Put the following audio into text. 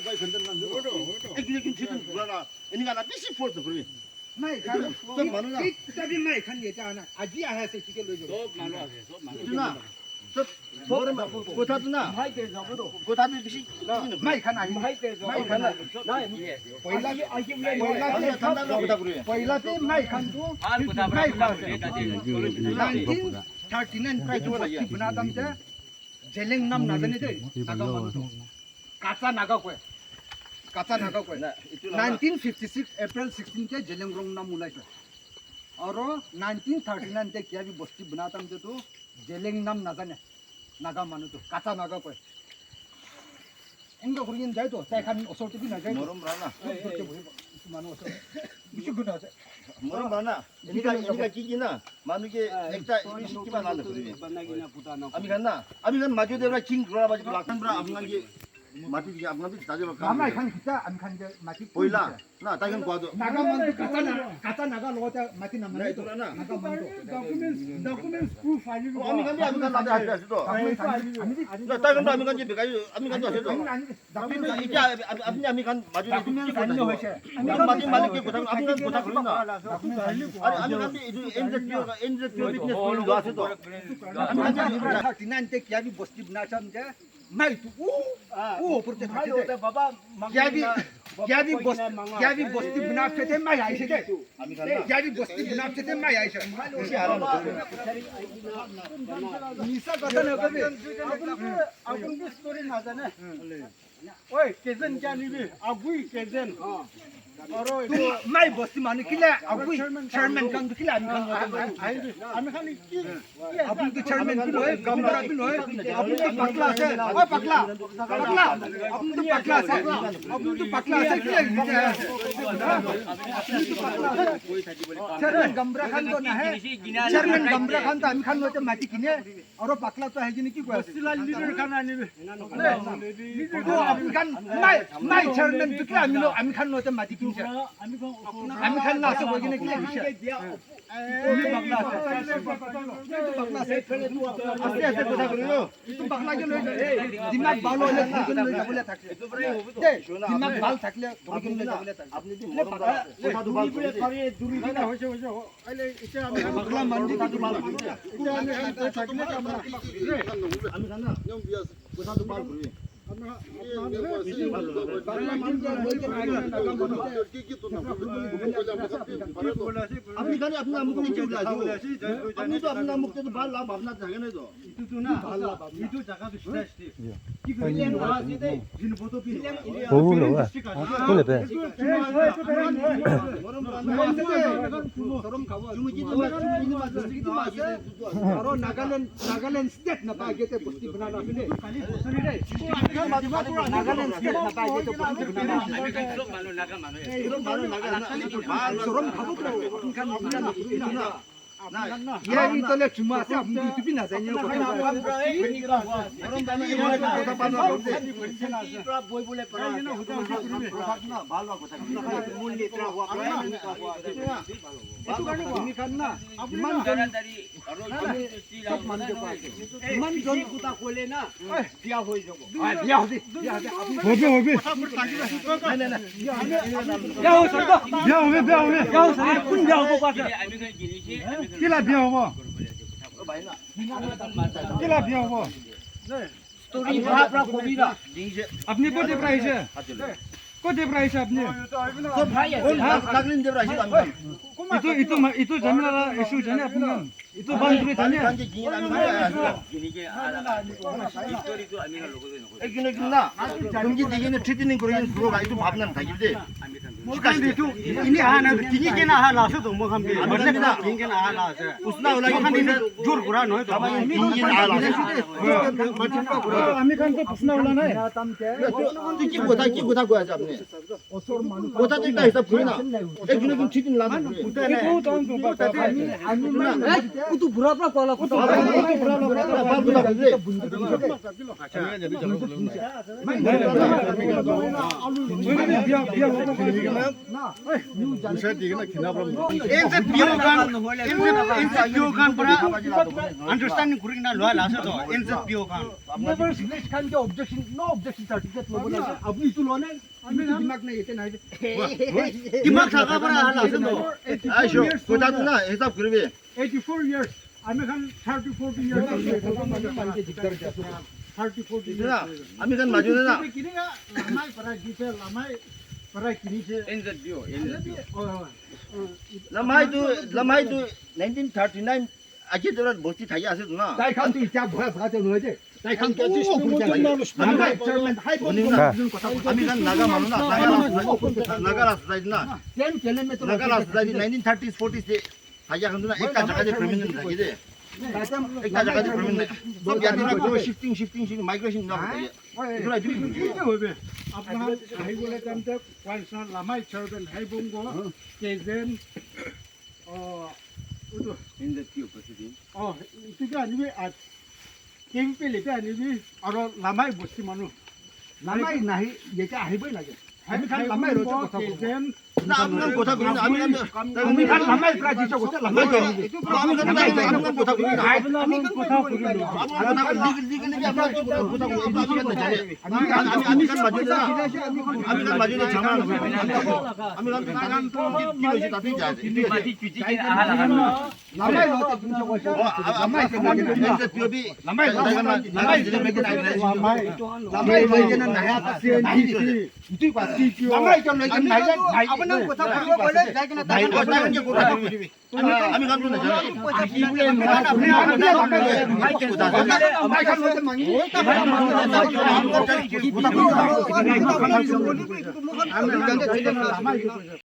vai 건들 난 저. 이게 지금 불안아. 이니가 나 비시 포트 그래. ไม่คันที่จะพี่ไม่คันเนี่ยจ้านะอาจีอาเสกิเกลโย 누나. 저 뭐를 고타드나. 고타드 비시. ไม่คันไหนไม่คันปล่อยละ 그래. ปล่อยละที่ไม่คันดูไม่คันนั่นที่ทักที่นั่นไปตัวที่บนาดำเจ้เจลิงน้ำนาจันนี่เจ้นาก้ามันดูกาซานาก้าก้วยกาซานาก้าก้วย1956 April 16 के gelling रोंग नाम मुलाई थे और 1939 के क्या भी बस्ती बनाता हम तो जेलिंग नाम नागा ने नागा मानो तो काचा नागा कोई इनका कुरियन जाए तो तय खान असोट भी ना जाए 뭐름 불안아. मानो असोट बिचु गुना से 뭐름 불안아. 이니가 기기나 만우게 액자 비시기만 나는 그래. 아미간나 마주대라 킹 그러라바지 락탄브라 아미간게 마티기 아미간게 다져봐. मामा खान खिचा हम खान जे माटी 보일라. 나 다이건 봐도. नागा मन तो काचा नागा लोटा माटी ना मन तो नागा मन तो डॉक्यूमेंट्स प्रूफ फाइल 아미간데 나도 할 수도. 나 다이건도 아미간게 베가지 아미간도 하셔도. 이제 아미간 마주대 찍고 다녀. 마지 말게 고다 아미간 고다 그러나. 아니 아미간데 이제 엔저 비즈니스 볼 놔서도. आमिखान नानते क्या भी बस्ती बना समझे मैं तो वो ऊपर से खाते बाबा क्या भी बस्ती बना थे मैं आई से क्या भी बस्ती बना थे मैं आई से निशा कथा न कभी अपन की स्टोरी ना जाने ओए केजन क्या निबी अबुई केजन और मैं बस्ती माने किला अबुई चेयरमैन kan किला आमिखान की अपन के चेयरमैन भी होए गमरा भी होए अपन तो पकला से ओए पकला अपन तो पकला से किला चेयरमैन गमरा खान तो ना है चेयरमैन गमरा खान तो आमिखान होते माटी किने और पकला तो है जिने की कोई सिला लीडर खाना निबी तो आमिखान मैं चेयरमैन तो किला आमिखान होते माटी किने आमिखान ना से कोई किने किला पकला से 아스야스 고다 그래요. तो पकला के लोग दिमाग बाल वाले बोले थकले दिमाग बाल थकले बोले थकले আপনি কি মরম করা কোথা도 ভাল করে করে দূরি দিনা হইছে আইলে এটা আমি पकला मंडी का तो बाल এটা আমি থাকলে আমরা আমি জানা 형 비어서 고사도 ভাল করে আপনি খালি আপনার মুখ নিচে উঠে আসো আপনি তো আপনার মুখ থেকে ভাল লাভ আপনার থাকে না তো itu na itu jaga tu sudah ki bilang ada jin foto pi Boleh lah. Boleh be. और नागालैंड स्टेट ना पाए थे बस्ती बनाना फिर खाली बसनी रे नागालैंड स्टेट ना पाए थे बस्ती बनाना सोरम खाबो तो उनखान ये तो ले चुमा से हम यूट्यूब ना जाने को গরম দামে এমন কথা পানো করতে boy boleh perang ni না ভালো কথা mul ni tra huwa ini kan na man jon man ke paas man jon kuta kole na biya hoi jabo biya hobe ya ho sarda biya hobe ya ho sarda kun biya ho paas kila biya hobo kila biya hobo story pra kobira আপনি কোতে প্রাইসে কোতে প্রাইসে আপনি তো ভাই লাগলিন Debra হিলা itu jamila isu jane apni itu bandre jane 간게 기인 아니 এখানে না তুমি দেখেন ট্রিটমেন্ট করে পুরো গাড়ি তো ভাবনা থাকিবে ini ana kini kena hala se to mo kham bi না kini kena hala se Usna ওলাই jor gura no to আমি খান তো প্রশ্ন হলো না তুই কি কথা কই আছে আপনি কথা তো একটা হিসাব করি না এখানে কিন্তু treatment love kutu burapa kola kutu understanding kuring na loa lasa to NZPO kan never village kan ke objection no objection certificate lo bola apni tu lo na ami दिमाग नहीं येते नहीं दिमाग थाका पर हाला तो 아이쇼 고다구나 해답 그러면 84 years. 아메간 30, 40 years. 30, 40 누나 years. 아미간 맞으나 기니가 라마이 para 기세 라마이 para 기니세. NZPO 라마이도 1939 아기들은 멋지 다이 아세구나 다이 칸도 있자 뭐야 뭐가 되는 거지 다이 칸 깨지 아미간 나가 마누나 나가라스 다이나 나가라스 다이 1930s 40s 다이야 한두나 एकटा जगह परमानेंट था ये एकटा जगह परमानेंट सब यादिना को शिफ्टिंग माइग्रेशन ना इतना আপনার হাইগোলে টাইমতে কোয়ালসন লামাই ছাড়বেন হাইবঙ্গো কেজেন NZPO president 이게 아니면 갱필이가 아니면 아로 라마이 보시 마누 라마이 나이 얘가 하이보이 나게 하이비 칸 라마이 로저 고타 계젠 나 아미간 고타 그러나 아미간 우리 칸 라마이까지 저 고타 라마이 아미간 고타 그러나 아미간 고타 그러나 아미간 맞으나 장난 아미간 기회시 다 되지 라마이 로저 진짜 고타 라마이 NZPO비 라마이 라마이 나야 CNTC 이쪽 봐 라마이 좀 내가 나이가 아버는 고타 그거 원래 자기는 나이 고타는 게 고타 아미간 좀 내잖아 라마이